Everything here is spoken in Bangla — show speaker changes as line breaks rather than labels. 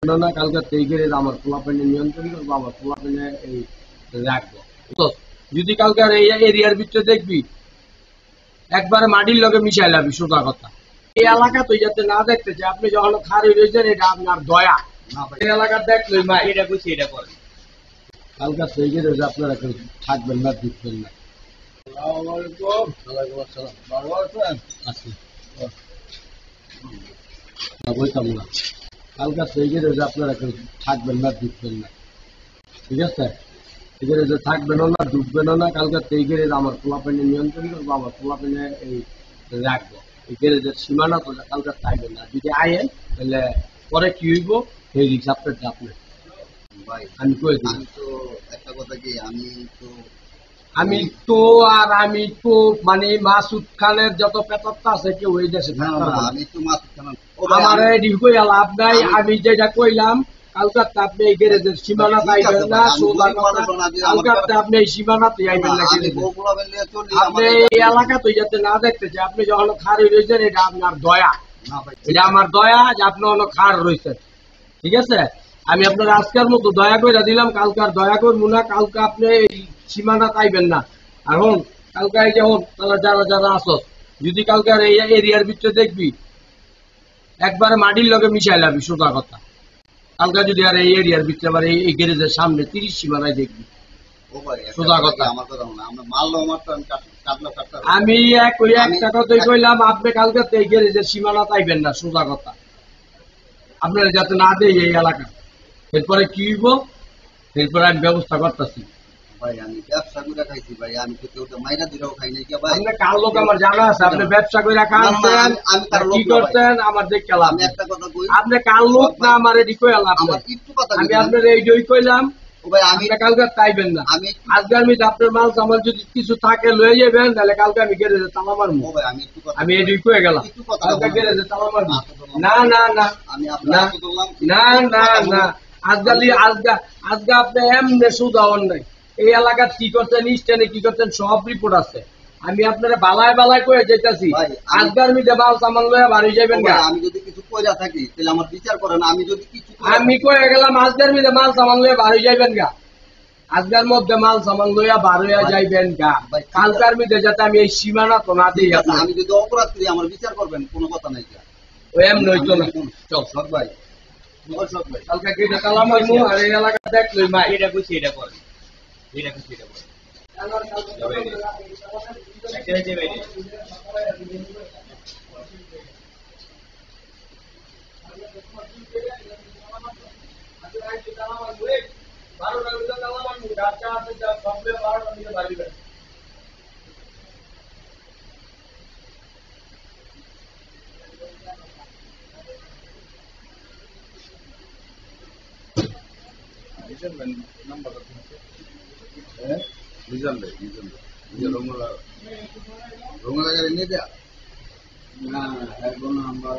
না কালকে তেইকের আমার পোলাপাইনে নিয়ন্ত্রণ করবো, আমার পোলাপাইনে এই রাখবো। তো যদি কালকে এই এরিয়ার ভিতরে দেখবি একবারে মাটির লগে মিশাই লাবি, সোজা কথা। এই এলাকা তো যাতে না দেখতে যে আপনি যখন খারি রয়েছেন এটা আপনার দয়া এই এলাকা দেখলেই মা এটা বুঝি এটা করে কালকে তেইকের আপনারা থাকবেন না, দিচ্ছেন না। বলতাম না কালকে তেইকের আপনারা থাকবেন না, দিচ্ছেন না, ঠিক আছে? এখানে যে থাকবেন না, ডুববেন না। কালকে তেইকের আমার পোলাপাইনে নিয়ন্ত্রণ করবো, আমার পোলাপাইনে এই রাখবো। এখানে যে সীমানা তো কালকে থাকবেন না। যদি আয়েন তাহলে পরে কি হইব সেই রিক্স আপনার আপনার
ভাই
আমি কয়ে দিই।
আমি তো একটা কথা কি
আমি তো মানে মাসুদ খানের যত পেতাত্তা আছে কেউ ওই দেশে
আমি তো মাসুদ খান
আমার এডি কইয়া লাভ নাই। আমি যেটা কইলাম কালকাতে আপনি এই গ্যারেজের সীমানা পাইবেন না, কালকাতে আপনি এই সীমানাতে আইবেন না। আপনি এই এলাকা তো যাতে না দেখতে যে আপনি যখন খার রয়েছেন এটা আপনার দয়া, এটা আমার দয়া যে আপনি অনেক খার রয়েছেন, ঠিক আছে? আমি আপনার আজকের মতো দয়া করে দিলাম, কালকে আর দয়া করবো না। কালকে আপনি এই সীমানা পাইবেন না। এখন কালকে এই যেমন তারা যারা যারা আসো, যদি কালকে এই এরিয়ার ভিতরে দেখবি একবারে মাটির লগে মিশাই লাবি, সোজা কথা। কালকে যদি আর এই এরিয়ার ভিতরে আবার এই গ্যারেজের সামনে 30 সীমানায় দেখবি, সোজা কথা। আমি একটা কথাই কইলাম, আপনি কালকে এই গ্যারেজের সীমানা পাইবেন না, সোজা কথা। আপনারা যাতে না দেয় এই এলাকা, এরপরে কি হইব এরপরে আমি ব্যবস্থা করতেছি।
ভাই আমি ব্যবসা করে খাইছি ভাই, আমি তো কেউ মাইরা দিলেও খাই নাই ভাই।
আপনি কার লোক আমার জানা আছে, আপনি ব্যবসা করে খাচ্ছেন, কি করতেন আমার দেখে লাভ।
আমি একটা কথা কই,
আপনি কার লোক না আমার এডি কইয়া লাভ। আমি আপনার এই জয় কইলাম আমি কালকে তাইবেন না। আজকে আমি আপনার মাল আমার যদি কিছু থাকে লয়ে যাবেন, তাহলে কালকে আমি গ্যারেজে তালা মারবো। আমি এডি কয়ে গেলাম কালকে গ্যারেজে তালা মারবো। না না না না না না না আজকে আপনি এমনি সুদাওয়ান নাই। এই এলাকার কি করছেন, স্টেনে কি করছেন সব রিপোর্ট আছে। আমি আপনারা বালায় বালায় করে যেতেছি, আজকাল মিটে মাল সামান লয়ে বাড়ি যাবেন গা।
আমি যদি কিছু কইরা থাকি তাহলে আমার বিচার করেন। আমি যদি কিছু
আমি কয়ে গেলাম আজকের মিটে মাল সামান লয়ে বাড়ি যাবেন গা, আজকের মধ্যে মাল সামান লইয়া বার হইয়া যাইবেন গা। কালকার মিটে যাতে আমি এই সীমানা তো না দিই।
আমি যদি অপরাধ করি আমার বিচার করবেন, কোনো কথা নাই।
ও এম নইতো না।
চল সব ভাই,
কালকে গেটে তালা মারমু আর এই এলাকা দেখলই মা এটা বুঝি এটা করে এটা বুঝি এটা করে
রঙলা গাড়ি নিয়ে দেয়া না, এখন আমরা